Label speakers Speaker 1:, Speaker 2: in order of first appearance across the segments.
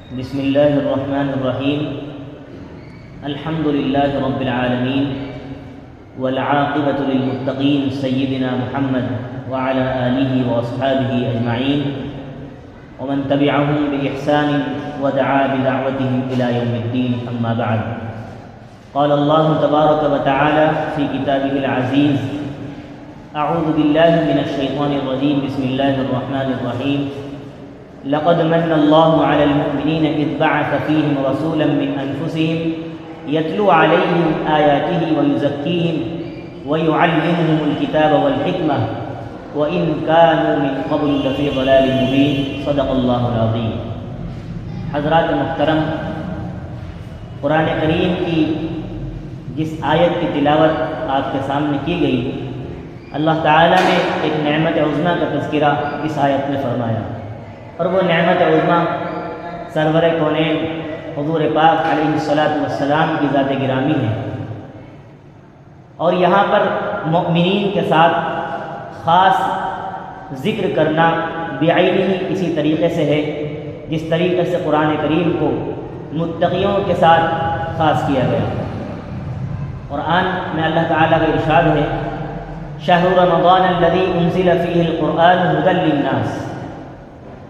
Speaker 1: بسم الله الرحمن الرحيم. الحمد لله رب العالمين والعاقبة للمتقين سيدنا محمد وعلى آله وأصحابه أجمعين ومن تبعهم بإحسان ودعا بدعوتهم إلى يوم الدين. أما بعد، قال الله تبارك وتعالى في كتابه العزيز: أعوذ بالله من الشيطان الرجيم. بسم الله الرحمن الرحيم. لقد من الله على المؤمنين إذ بعث فيهم رسولا من أنفسهم يتلو عليهم آياته ويزكيهم ويعلمهم الكتاب والحكمة وإن كانوا من قبل لفي ضلال مبين. صدق اللہ العظیم. حضرات محترم، قرآن کریم کی جس آیت کی تلاوت آپ کے سامنے کی گئی، اللہ تعالیٰ نے ایک نعمت عظمیٰ کا تذکرہ اس آیت میں فرمایا، اور وہ نعمت عظمیٰ سرور کونین حضور پاک علیہ السلام کی ذات گرامی ہے. اور یہاں پر مؤمنین کے ساتھ خاص ذکر کرنا بعینہ اسی طریقے سے ہے جس طریقے سے قرآن کریم کو متقیوں کے ساتھ خاص کیا گیا. قرآن میں اللہ تعالیٰ کا ارشاد ہے: شہر رمضان الذی انزل فیہ القرآن ھدی للناس،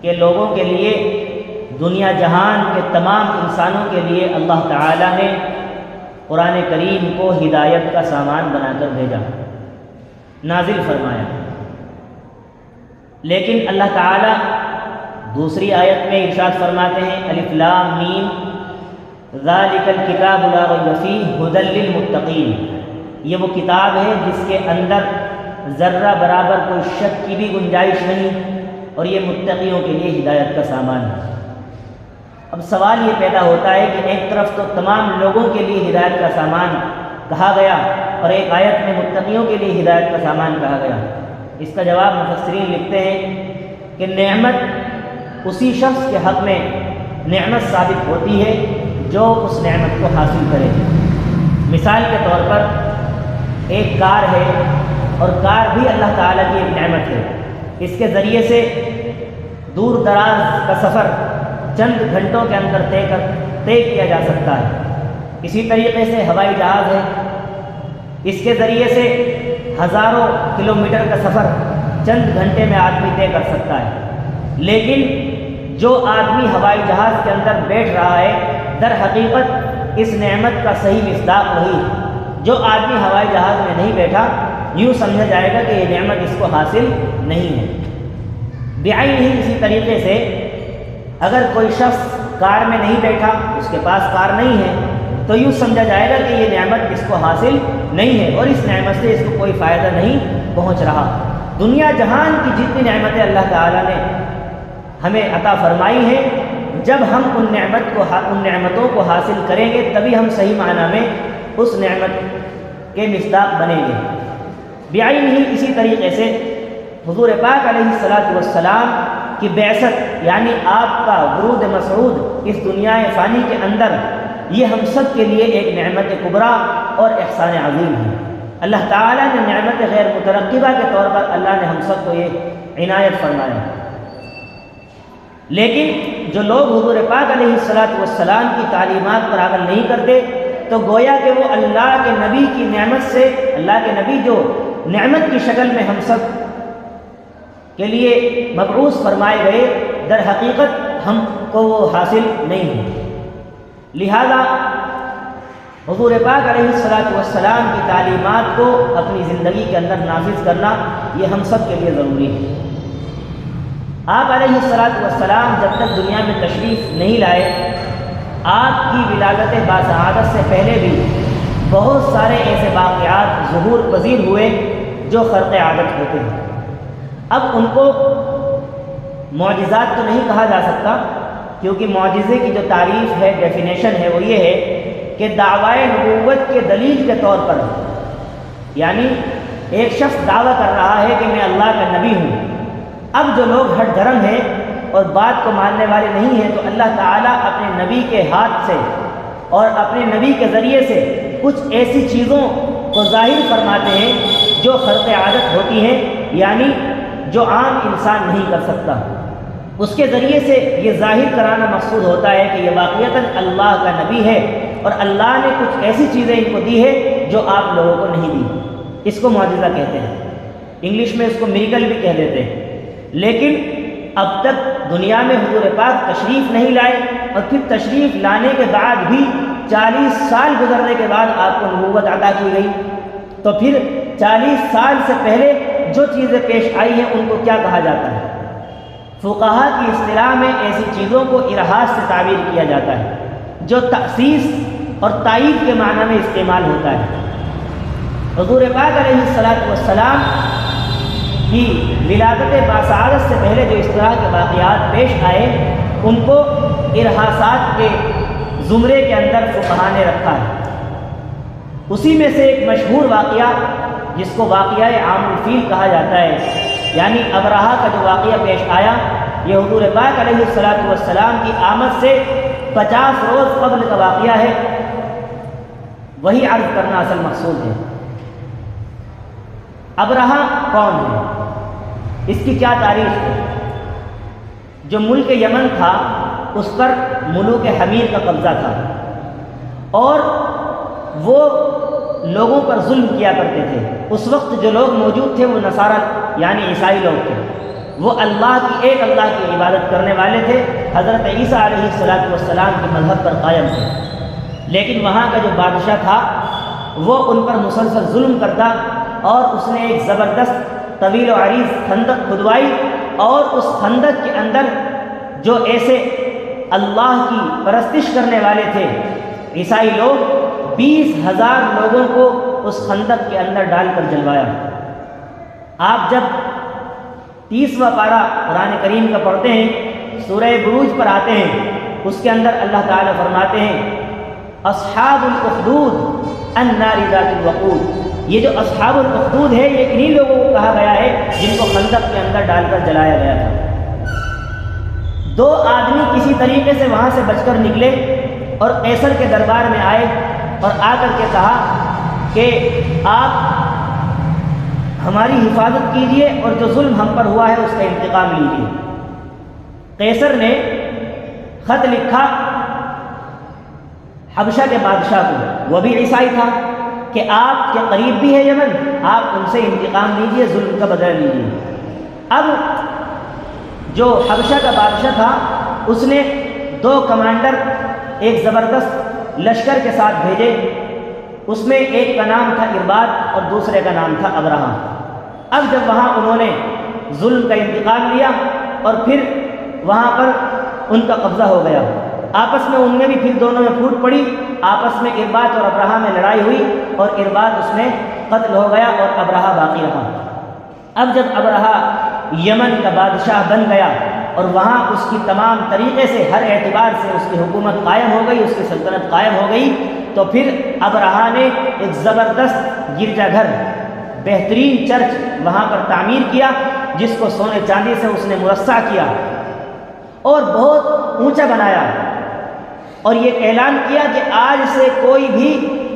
Speaker 1: کہ لوگوں کے لیے، دنیا جہان کے تمام انسانوں کے لیے اللہ تعالیٰ نے قرآن کریم کو ہدایت کا سامان بنا کر بھیجا، نازل فرمایا. لیکن اللہ تعالیٰ دوسری آیت میں ارشاد فرماتے ہیں: الف لام میم ذالک الکتاب لا ریب فیہ ھدی للمتقین. یہ وہ کتاب ہے جس کے اندر ذرہ برابر کوئی شک کی بھی گنجائش نہیں، اور یہ متقیوں کے لیے ہدایت کا سامان ہے. اب سوال یہ پیدا ہوتا ہے کہ ایک طرف تو تمام لوگوں کے لیے ہدایت کا سامان کہا گیا، اور ایک آیت میں متقیوں کے لیے ہدایت کا سامان کہا گیا. اس کا جواب مفسرین لکھتے ہیں کہ نعمت اسی شخص کے حق میں نعمت ثابت ہوتی ہے جو اس نعمت کو حاصل کرے. مثال کے طور پر ایک کار ہے، اور کار بھی اللہ تعالیٰ کی ایک نعمت ہے. اس کے ذریعے سے دور دراز کا سفر چند گھنٹوں کے اندر طے کیا جا سکتا ہے. اسی طریقے سے ہوائی جہاز ہے، اس کے ذریعے سے ہزاروں کلومیٹر کا سفر چند گھنٹے میں آدمی طے کر سکتا ہے. لیکن جو آدمی ہوائی جہاز کے اندر بیٹھ رہا ہے، در حقیقت اس نعمت کا صحیح مصداق وہی ہے. جو آدمی ہوائی جہاز میں نہیں بیٹھا، یوں سمجھا جائے گا کہ یہ نعمت اس کو حاصل نہیں ہے. بعینہ اسی طریقے سے اگر کوئی شخص کار میں نہیں بیٹھا، اس کے پاس کار نہیں ہے، تو یوں سمجھا جائے گا کہ یہ نعمت اس کو حاصل نہیں ہے، اور اس نعمت سے اس کو کوئی فائدہ نہیں پہنچ رہا. دنیا جہان کی جتنی نعمتیں اللہ تعالیٰ نے ہمیں عطا فرمائی ہیں، جب ہم ان نعمتوں کو حاصل کریں گے تبھی ہم صحیح معنی میں اس نعمت کے مصداق بنیں گے. بعینہ اسی طریقے سے حضور پاک علیہ السلام کی بعثت، یعنی آپ کا ورود مسعود اس دنیا فانی کے اندر، یہ ہم سب کے لیے ایک نعمت کبریٰ اور احسان عظیم ہے. اللہ تعالیٰ نے نعمت غیر مترقبہ کے طور پر اللہ نے ہم سب کو یہ عنایت فرمایا. لیکن جو لوگ حضور پاک علیہ السلام کی تعلیمات پر عمل نہیں کرتے، تو گویا کہ وہ اللہ کے نبی کی نعمت سے، اللہ کے نبی جو نعمت کی شکل میں ہم سب کے لیے مبعوث فرمائے گئے، در حقیقت ہم کو وہ حاصل نہیں ہے. لہذا حضور پاک علیہ السلام کی تعلیمات کو اپنی زندگی کے اندر نافذ کرنا یہ ہم سب کے لیے ضروری ہے. آپ علیہ السلام جب تک دنیا میں تشریف نہیں لائے، آپ کی ولادت باسعادت سے پہلے بھی بہت سارے ایسے واقعات ظہور پذیر ہوئے جو خرق عادت ہوتے ہیں. اب ان کو معجزات تو نہیں کہا جا سکتا، کیونکہ معجزے کی جو تعریف ہے، ڈیفینیشن ہے، وہ یہ ہے کہ دعوی نبوت کے دلیل کے طور پر، یعنی ایک شخص دعویٰ کر رہا ہے کہ میں اللہ کا نبی ہوں. اب جو لوگ ہٹ دھرم ہیں اور بات کو ماننے والے نہیں ہیں، تو اللہ تعالیٰ اپنے نبی کے ہاتھ سے اور اپنے نبی کے ذریعے سے کچھ ایسی چیزوں کو ظاہر فرماتے ہیں جو خرق عادت ہوتی ہیں، یعنی جو عام انسان نہیں کر سکتا. اس کے ذریعے سے یہ ظاہر کرانا مقصود ہوتا ہے کہ یہ واقعتاً اللہ کا نبی ہے اور اللہ نے کچھ ایسی چیزیں ان کو دی ہے جو آپ لوگوں کو نہیں دی۔ اس کو معجزہ کہتے ہیں، انگلش میں اس کو میریکل بھی کہہ دیتے ہیں۔ لیکن اب تک دنیا میں حضور پاک تشریف نہیں لائے، اور پھر تشریف لانے کے بعد بھی 40 سال گزرنے کے بعد آپ کو نبوت عطا کی گئی، تو پھر 40 سال سے پہلے جو چیزیں پیش آئی ہیں ان کو کیا کہا جاتا ہے؟ فقہا کی اصطلاح میں ایسی چیزوں کو ارحاس سے تعبیر کیا جاتا ہے جو تخصیص اور تائید کے معنی میں استعمال ہوتا ہے۔ حضور پاک علیہ السلام کی ولادت باسعادت سے پہلے جو اس طرح کے واقعات پیش آئے ان کو ارحاسات کے زمرے کے اندر فقہا نے رکھا ہے۔ اسی میں سے ایک مشہور واقعہ جس کو واقعہ عام الفیل کہا جاتا ہے، یعنی ابرہہ کا جو واقعہ پیش آیا، یہ حضور پاک علیہ السلام کی آمد سے 50 روز قبل کا واقعہ ہے۔ وہی عرض کرنا اصل مقصود ہے۔ ابرہہ کون ہے؟ اس کی کیا تاریخ ہے؟ جو ملک یمن تھا اس پر ملوک حمیر کا قبضہ تھا، اور وہ لوگوں پر ظلم کیا کرتے تھے۔ اس وقت جو لوگ موجود تھے وہ نصارہ یعنی عیسائی لوگ تھے، وہ ایک اللہ کی عبادت کرنے والے تھے، حضرت عیسیٰ علیہ السلام کے مذہب پر قائم تھے۔ لیکن وہاں کا جو بادشاہ تھا وہ ان پر مسلسل ظلم کرتا، اور اس نے ایک زبردست طویل و عریض خندق کھدوائی، اور اس خندق کے اندر جو ایسے اللہ کی پرستش کرنے والے تھے عیسائی لوگ، 20,000 لوگوں کو اس خندق کے اندر ڈال کر جلوایا۔ آپ جب 30واں پارہ قرآن کریم کا پڑھتے ہیں، سورہ بروج پر آتے ہیں، اس کے اندر اللہ تعالیٰ فرماتے ہیں اصحاب الاخدود النار ذات الوقود۔ یہ جو اصحاب الاخدود ہے یہ انہی لوگوں کو کہا گیا ہے جن کو خندق کے اندر ڈال کر جلایا گیا تھا۔ 2 آدمی کسی طریقے سے وہاں سے بچ کر نکلے اور قیصر کے دربار میں آئے اور آ کر کے کہا کہ آپ ہماری حفاظت کیجئے اور جو ظلم ہم پر ہوا ہے اس کا انتقام لیجئے۔ قیصر نے خط لکھا حبشہ کے بادشاہ کو، وہ بھی عیسائی تھا، کہ آپ کے قریب بھی ہے یمن، آپ ان سے انتقام لیجئے، ظلم کا بدلہ لیجئے۔ اب جو حبشہ کا بادشاہ تھا اس نے 2 کمانڈر ایک زبردست لشکر کے ساتھ بھیجے، اس میں ایک کا نام تھا ارباد اور دوسرے کا نام تھا ابرہہ۔ اب جب وہاں انہوں نے ظلم کا انتقام لیا اور پھر وہاں پر ان کا قبضہ ہو گیا، آپس میں ان میں بھی پھر دونوں میں پھوٹ پڑی، آپس میں ارباد اور ابرہہ میں لڑائی ہوئی اور ارباد اس میں قتل ہو گیا اور ابرہہ باقی رہا۔ اب جب ابرہہ یمن کا بادشاہ بن گیا اور وہاں اس کی تمام طریقے سے ہر اعتبار سے اس کی حکومت قائم ہو گئی، اس کی سلطنت قائم ہو گئی، تو پھر ابرہہ نے ایک زبردست گرجا گھر، بہترین چرچ وہاں پر تعمیر کیا، جس کو سونے چاندی سے اس نے مرصع کیا اور بہت اونچا بنایا، اور یہ اعلان کیا کہ آج سے کوئی بھی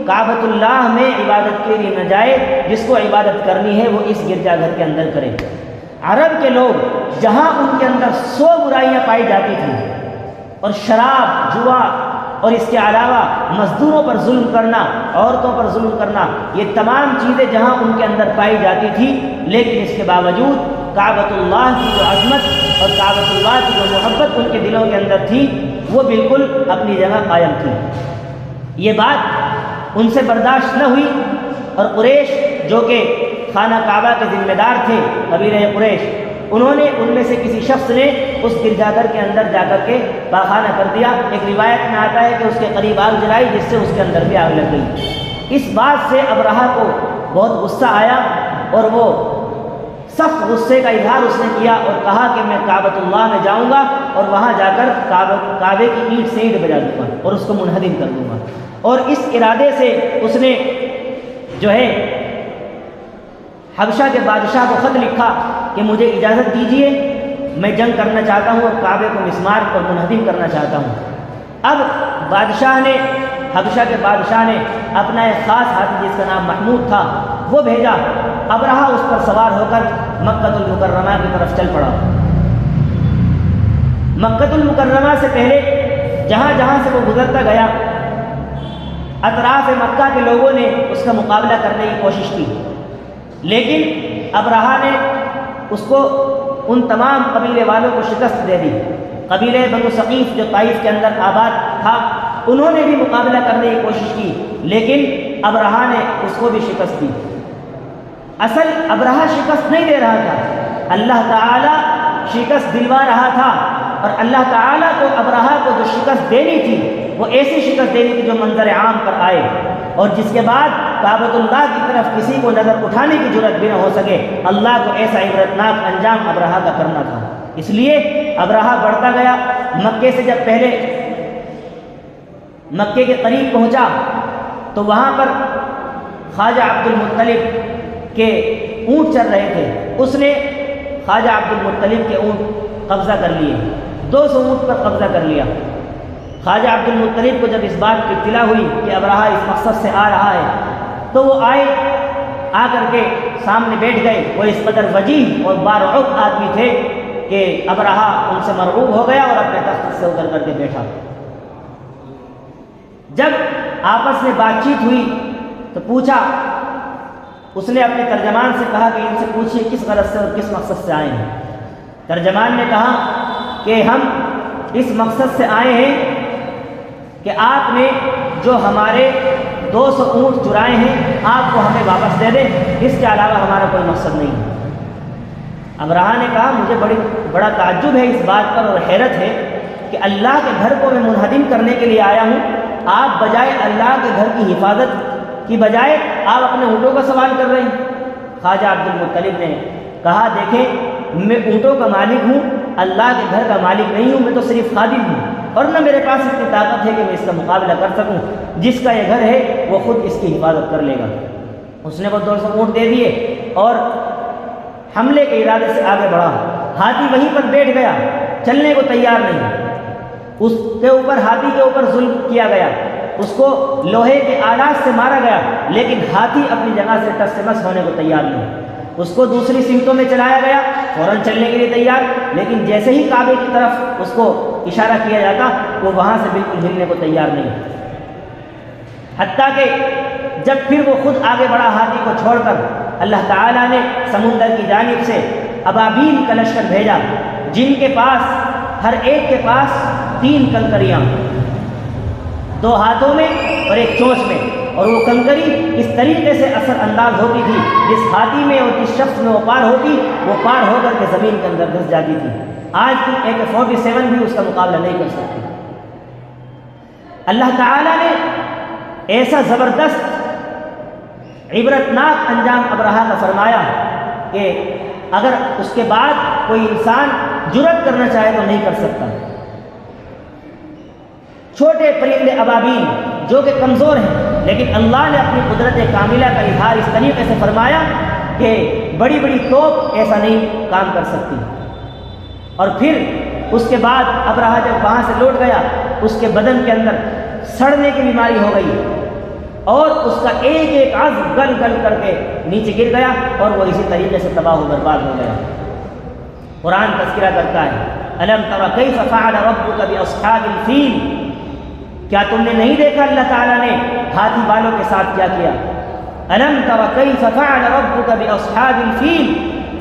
Speaker 1: کعبۃ اللہ میں عبادت کے لیے نہ جائے، جس کو عبادت کرنی ہے وہ اس گرجا گھر کے اندر کرے۔ عرب کے لوگ جہاں ان کے اندر 100 برائیاں پائی جاتی تھیں، اور شراب، جوا اور اس کے علاوہ مزدوروں پر ظلم کرنا، عورتوں پر ظلم کرنا، یہ تمام چیزیں جہاں ان کے اندر پائی جاتی تھی، لیکن اس کے باوجود کعبۃ اللہ کی جو عظمت اور کعبۃ اللہ کی جو محبت ان کے دلوں کے اندر تھی وہ بالکل اپنی جگہ قائم تھی۔ یہ بات ان سے برداشت نہ ہوئی، اور قریش جو کہ خانہ کعبہ کے ذمہ دار تھے، قبیلہ قریش، انہوں نے ان میں سے کسی شخص نے اس گرجا گھر کے اندر جا کر کے پاخانہ کر دیا۔ ایک روایت میں آتا ہے کہ اس کے قریب آگ جلائی، جس سے اس کے اندر بھی آگ لگ گئی۔ اس بات سے ابرہہ کو بہت غصہ آیا اور وہ سخت غصے کا اظہار اس نے کیا اور کہا کہ میں کعبۃ اللہ میں جاؤں گا اور وہاں جا کر کعبے کی اینٹ سے اینٹ بجا دوں گا اور اس کو منہدم کر دوں گا۔ اور اس ارادے سے اس نے جو ہے حبشہ کے بادشاہ کو خط لکھا کہ مجھے اجازت دیجیے، میں جنگ کرنا چاہتا ہوں اور کعبے کو مسمار اور منہدم کرنا چاہتا ہوں۔ اب حبشہ کے بادشاہ نے اپنا ایک خاص ہاتھی جس کا نام محمود تھا وہ بھیجا، ابرہہ اس پر سوار ہو کر مکہ المکرمہ کی طرف چل پڑا۔ مکۃ المکرمہ سے پہلے جہاں جہاں سے وہ گزرتا گیا اطراف مکہ کے لوگوں نے اس کا مقابلہ کرنے کی کوشش کی، لیکن ابرہہ نے اس کو ان تمام قبیلے والوں کو شکست دے دی۔ قبیلے بنو ثقیف جو طائف کے اندر آباد تھا انہوں نے بھی مقابلہ کرنے کی کوشش کی، لیکن ابرہہ نے اس کو بھی شکست دی۔ اصل ابرہہ شکست نہیں دے رہا تھا، اللہ تعالیٰ شکست دلوا رہا تھا، اور اللہ تعالیٰ کو ابرہہ کو جو شکست دینی تھی وہ ایسی شکست دینی تھی جو منظر عام پر آئے، اور جس کے بعد کعبۃ اللہ کی طرف کسی کو نظر اٹھانے کی جرت بھی نہ ہو سکے۔ اللہ کو ایسا عبرتناک انجام ابرہہ کا کرنا تھا، اس لیے ابرہہ بڑھتا گیا۔ مکے سے جب پہلے مکے کے قریب پہنچا تو وہاں پر خواجہ عبد المطلب کے اونٹ چل رہے تھے، اس نے خواجہ عبد المطلب کے اونٹ قبضہ کر لیے، 200 اونٹ پر قبضہ کر لیا۔ خواجہ عبد المطلب کو جب اس بات کی اطلاع ہوئی کہ ابرہہ اس مقصد سے آ رہا ہے تو وہ آئے، آ کر کے سامنے بیٹھ گئے۔ وہ اس قدر وجیح اور بارعب آدمی تھے کہ ابرہہ ان سے مرعوب ہو گیا اور اپنے تخت سے اتر کر کے بیٹھا۔ جب آپس میں بات چیت ہوئی تو پوچھا، اس نے اپنے ترجمان سے کہا کہ ان سے پوچھیے کس غرض سے اور کس مقصد سے آئے ہیں۔ ترجمان نے کہا کہ ہم اس مقصد سے آئے ہیں کہ آپ نے جو ہمارے 200 اونٹ چرائے ہیں آپ کو ہمیں واپس دے دیں، اس کے علاوہ ہمارا کوئی مقصد نہیں ہے۔ ابرہہ نے کہا مجھے بڑا تعجب ہے اس بات پر اور حیرت ہے کہ اللہ کے گھر کو میں منہدم کرنے کے لیے آیا ہوں، آپ بجائے اللہ کے گھر کی حفاظت کی بجائے آپ اپنے اونٹوں کا سوال کر رہے ہیں۔ خواجہ عبد المطلب نے کہا دیکھیں میں اونٹوں کا مالک ہوں، اللہ کے گھر کا مالک نہیں ہوں، میں تو صرف خادم ہوں، اور نہ میرے پاس اتنی طاقت ہے کہ میں اس کا مقابلہ کر سکوں۔ جس کا یہ گھر ہے وہ خود اس کی حفاظت کر لے گا۔ اس نے وہ 200 اونٹ دے دیے اور حملے کے ارادے سے آگے بڑھا۔ ہاتھی وہیں پر بیٹھ گیا، چلنے کو تیار نہیں۔ اس کے اوپر ہاتھی کے اوپر ظلم کیا گیا، اس کو لوہے کے آلات سے مارا گیا، لیکن ہاتھی اپنی جگہ سے ٹس سے مس ہونے کو تیار نہیں۔ اس کو دوسری سمتوں میں چلایا گیا، فوراً چلنے کے لیے تیار، لیکن جیسے ہی کعبے کی طرف اس کو اشارہ کیا جاتا وہ وہاں سے بالکل ہلنے کو تیار نہیں۔ حتیٰ کہ جب پھر وہ خود آگے بڑھا ہاتھی کو چھوڑ کر، اللہ تعالیٰ نے سمندر کی جانب سے ابابیل کا لشکر بھیجا، جن کے پاس ہر ایک کے پاس 3 کنکریاں، 2 ہاتھوں میں اور 1 چونچ میں، اور وہ کنکری اس طریقے سے اثر انداز ہوتی تھی جس ہاتھی میں اور جس شخص میں وہ پار ہوتی وہ پار ہو کر کے زمین کے اندر گھس جاتی تھی۔ آج کی AK-47 بھی اس کا مقابلہ نہیں کر سکتی۔ اللہ تعالیٰ نے ایسا زبردست عبرتناک انجام ابرہہ کا فرمایا کہ اگر اس کے بعد کوئی انسان جرأت کرنا چاہے تو نہیں کر سکتا۔ چھوٹے پرندے ابابیل جو کہ کمزور ہیں، لیکن اللہ نے اپنی قدرت کاملہ کا اظہار اس طریقے سے فرمایا کہ بڑی بڑی توپ ایسا نہیں کام کر سکتی۔ اور پھر اس کے بعد ابرہہ جب وہاں سے لوٹ گیا اس کے بدن کے اندر سڑنے کی بیماری ہو گئی اور اس کا ایک ایک عضو گل گل کر کے نیچے گر گیا اور وہ اسی طریقے سے تباہ و برباد ہو گیا۔ قرآن تذکرہ کرتا ہے الم تر کیف فعل ربک باصحاب الفیل، کیا تم نے نہیں دیکھا اللہ تعالیٰ نے ہاتھی والوں کے ساتھ کیا کیا؟ الم تر کیف فعل ربک باصحاب الفیل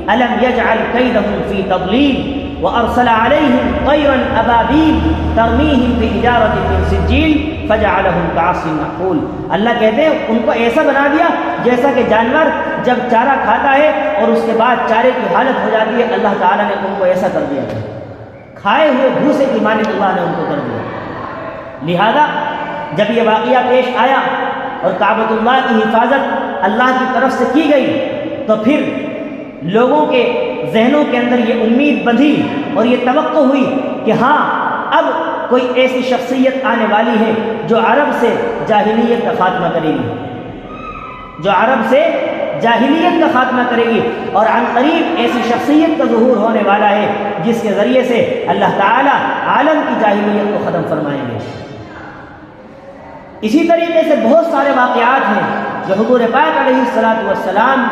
Speaker 1: الم یجعل کیدہم فی تضلیل وارسل علیہم طیرا ابابیل ترمیہم بحجارۃ من سجیل فجعلہم کعصف مأکول۔ اللہ کہتے ہیں ان کو ایسا بنا دیا جیسا کہ جانور جب چارہ کھاتا ہے اور اس کے بعد چارے کی حالت ہو جاتی ہے، اللہ تعالیٰ نے ان کو ایسا کر دیا، کھائے ہوئے بھوسے کی مانند اللہ نے ان کو کر دیا۔ لہذا جب یہ واقعہ پیش آیا اور کعبۃ اللہ کی حفاظت اللہ کی طرف سے کی گئی تو پھر لوگوں کے ذہنوں کے اندر یہ امید بندھی اور یہ توقع ہوئی کہ ہاں اب کوئی ایسی شخصیت آنے والی ہے جو عرب سے جاہلیت کا خاتمہ کرے گی، جو عرب سے جاہلیت کا خاتمہ کرے گی، اور عن قریب ایسی شخصیت کا ظہور ہونے والا ہے جس کے ذریعے سے اللہ تعالیٰ عالم کی جاہلیت کو ختم فرمائیں گے۔ اسی طریقے سے بہت سارے واقعات ہیں جو حضور پاک علیہ الصلوۃ والسلام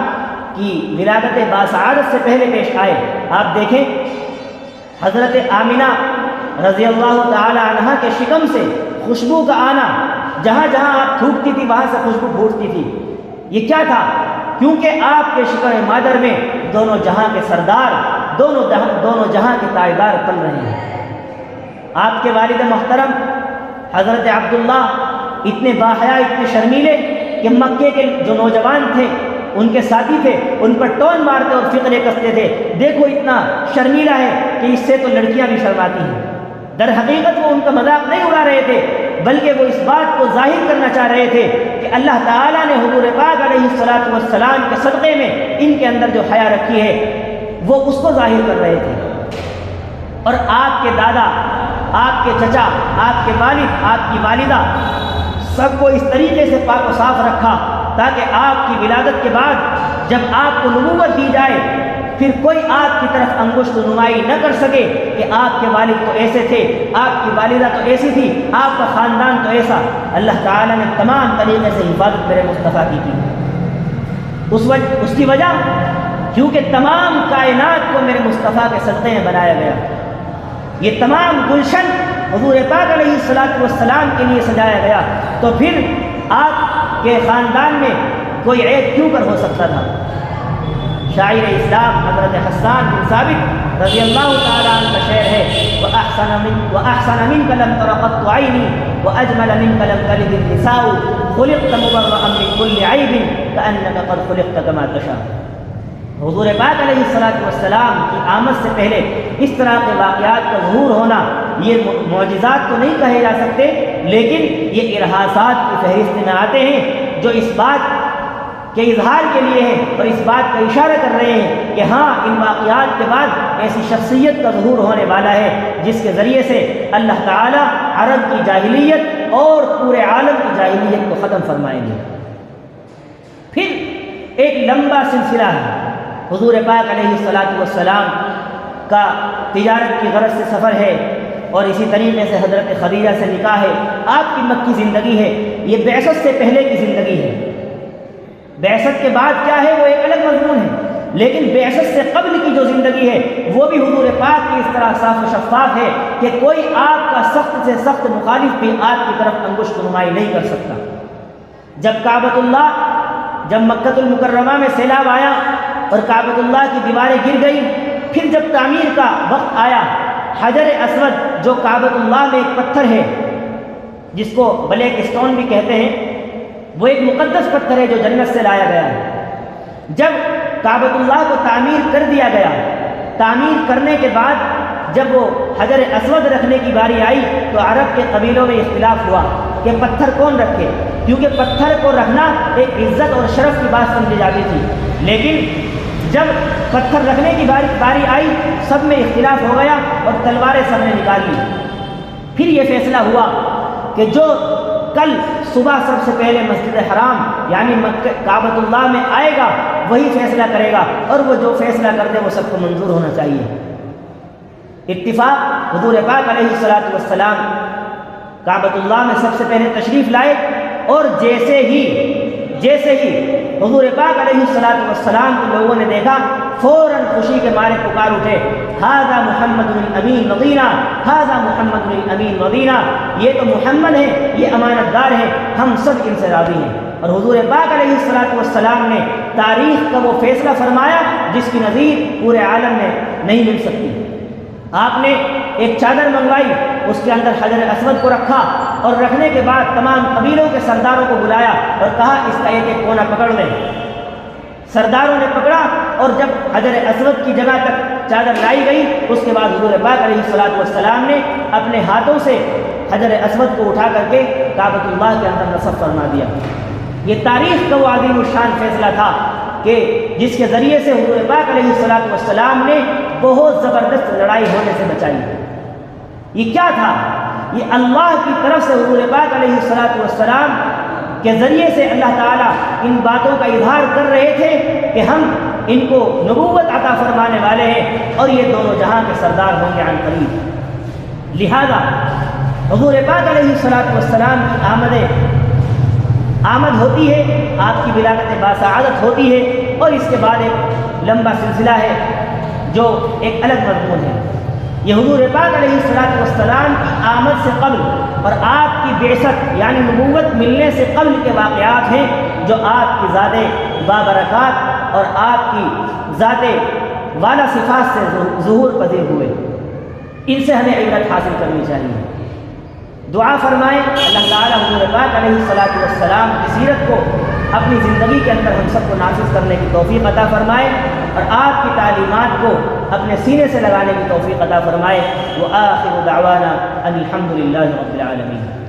Speaker 1: کی ولادت باسعادت سے پہلے پیش آئے۔ آپ دیکھیں حضرت آمنہ رضی اللہ تعالی عنہ کے شکم سے خوشبو کا آنا، جہاں جہاں آپ تھوکتی تھی وہاں سے خوشبو پھوٹتی تھی، یہ کیا تھا؟ کیونکہ آپ کے شکم مادر میں دونوں جہاں کے سردار، دونوں جہاں کے تاجدار پل رہے ہیں۔ آپ کے والد محترم حضرت عبداللہ اتنے باحیا، اتنے شرمیلے کہ مکے کے جو نوجوان تھے، ان کے ساتھی تھے، ان پر ٹون مارتے اور فقرے کستے تھے، دیکھو اتنا شرمیلا ہے کہ اس سے تو لڑکیاں بھی شرماتی ہیں۔ در حقیقت وہ ان کا مذاق نہیں اڑا رہے تھے، بلکہ وہ اس بات کو ظاہر کرنا چاہ رہے تھے کہ اللہ تعالیٰ نے حضور پاک علیہ الصلوۃ والسلام کے صدقے میں ان کے اندر جو حیا رکھی ہے وہ اس کو ظاہر کر رہے تھے۔ اور آپ کے دادا، آپ کے چچا، آپ کے والد، آپ کی والدہ سب کو اس طریقے سے پاک و صاف رکھا تاکہ آپ کی ولادت کے بعد جب آپ کو نبوت دی جائے پھر کوئی آپ کی طرف انگشت نمائی نہ کر سکے کہ آپ کے والد تو ایسے تھے، آپ کی والدہ تو ایسی تھی، آپ کا خاندان تو ایسا۔ اللہ تعالیٰ نے تمام طریقے سے حفاظت میرے مصطفیٰ کی اس کی وجہ کیونکہ تمام کائنات کو میرے مصطفیٰ کے صدقے میں بنایا گیا۔ یہ تمام گلشن حضور پاک علیہ الصلوۃ والسلام کے لیے سجایا گیا، تو پھر آپ کے خاندان میں کوئی عیب کیوں کر ہو سکتا تھا؟ شاعر اسلام حضرت حسان بن ثابت رضی اللہ تعالیٰ عنہ کا شعر ہے، وَأَحْسَنَ مِنْكَ لَمْ تَرَ قَطُّ عَيْنِي وَأَجْمَلَ مِنْكَ لَمْ تَلِدِ النِّسَاءُ خُلِقْتَ مُبَرَّأً مِنْ كُلِّ عَيْبٍ كَأَنَّكَ قَدْ خُلِقْتَ كَمَا تَشَاءُ۔ حضور پاک علیہ الصلوۃ والسلام کی آمد سے پہلے اس طرح کے واقعات کا ظہور ہونا یہ معجزات تو نہیں کہے جا سکتے، لیکن یہ ارہاسات کی فہرست میں آتے ہیں جو اس بات کے اظہار کے لیے ہیں اور اس بات کا اشارہ کر رہے ہیں کہ ہاں ان واقعات کے بعد ایسی شخصیت کا ظہور ہونے والا ہے جس کے ذریعے سے اللہ تعالیٰ عرب کی جاہلیت اور پورے عالم کی جاہلیت کو ختم فرمائیں گے۔ پھر ایک لمبا سلسلہ ہے، حضور پاک علیہ الصلوۃ والسلام کا تجارت کی غرض سے سفر ہے، اور اسی طریقے سے حضرت خدیجہ سے نکاح ہے، آپ کی مکی زندگی ہے، یہ بعثت سے پہلے کی زندگی ہے۔ بعثت کے بعد کیا ہے وہ ایک الگ مضمون ہے، لیکن بعثت سے قبل کی جو زندگی ہے وہ بھی حضور پاک کی اس طرح صاف و شفاف ہے کہ کوئی آپ کا سخت سے سخت مخالف بھی آپ کی طرف انگشت نمائی نہیں کر سکتا۔ جب مکۃ المکرمہ میں سیلاب آیا اور کعبۃ اللہ کی دیواریں گر گئی، پھر جب تعمیر کا وقت آیا، حجر اسود جو کعبۃ اللہ میں ایک پتھر ہے جس کو بلیک اسٹون بھی کہتے ہیں، وہ ایک مقدس پتھر ہے جو جنت سے لایا گیا ہے۔ جب کعبۃ اللہ کو تعمیر کر دیا گیا، تعمیر کرنے کے بعد جب وہ حجر اسود رکھنے کی باری آئی تو عرب کے قبیلوں میں اختلاف ہوا کہ پتھر کون رکھے، کیونکہ پتھر کو رکھنا ایک عزت اور شرف کی بات سمجھی جاتی تھی، لیکن جب پتھر رکھنے کی باری آئی سب میں اختلاف ہو گیا اور تلواریں سب نے نکال لی۔ پھر یہ فیصلہ ہوا کہ جو کل صبح سب سے پہلے مسجد حرام یعنی کعبۃ اللہ میں آئے گا وہی فیصلہ کرے گا، اور وہ جو فیصلہ کر دے وہ سب کو منظور ہونا چاہیے۔ اتفاق، حضور پاک علیہ الصلوۃ والسلام کعبۃ اللہ میں سب سے پہلے تشریف لائے، اور جیسے ہی حضور پاک علیہ الصلوۃ والسلام کو لوگوں نے دیکھا فوراً خوشی کے مارے پکار اٹھے، ھذا محمد الامین مدینہ، ھذا محمد الامین مدینہ، یہ تو محمد ہے، یہ امانت دار ہے، ہم سب ان سے راضی ہیں۔ اور حضور پاک علیہ الصلوۃ والسلام نے تاریخ کا وہ فیصلہ فرمایا جس کی نظیر پورے عالم میں نہیں مل سکتی۔ آپ نے ایک چادر منگوائی، اس کے اندر حجر اسود کو رکھا، اور رکھنے کے بعد تمام قبیلوں کے سرداروں کو بلایا اور کہا اس کا ایک ایک کونا پکڑ لیں۔ سرداروں نے پکڑا، اور جب حجر اسود کی جگہ تک چادر لائی گئی اس کے بعد حضور پاک علیہ الصلوۃ والسلام نے اپنے ہاتھوں سے حجر اسود کو اٹھا کر کے کعبۃ اللہ کے اندر نصب فرما دیا۔ یہ تاریخ کا وہ عظیم الشان فیصلہ تھا کہ جس کے ذریعے سے حضور پاک علیہ الصلوۃ والسلام نے بہت زبردست لڑائی ہونے سے بچائی۔ یہ کیا تھا؟ یہ اللہ کی طرف سے حضور پاک علیہ الصلوۃ والسلام کے ذریعے سے اللہ تعالیٰ ان باتوں کا اظہار کر رہے تھے کہ ہم ان کو نبوت عطا فرمانے والے ہیں اور یہ دونوں جہاں کے سردار ہوں گے عن قریب۔ لہذا حضور پاک علیہ الصلوۃ والسلام کی آمد ہوتی ہے، آپ کی ولادت باسعادت ہوتی ہے، اور اس کے بعد ایک لمبا سلسلہ ہے جو ایک الگ مضمون ہے۔ یہ حضور پاک علیہ الصلوۃ والسلام آمد سے قبل اور آپ کی بعثت یعنی نبوت ملنے سے قبل کے واقعات ہیں جو آپ کی ذات بابرکات اور آپ کی ذات والا صفات سے ظہور پذیر ہوئے، ان سے ہمیں عبرت حاصل کرنی چاہیے۔ دعا فرمائیں اللہ تعالیٰ حضور پاک علیہ الصلاۃ والسلام کی سیرت کو اپنی زندگی کے اندر ہم سب کو نافذ کرنے کی توفیق عطا فرمائے اور آپ کی تعلیمات کو اپنے سینے سے لگانے کی توفیق عطا فرمائے۔ وآخر دعوانا ان الحمد للہ رب العالمین۔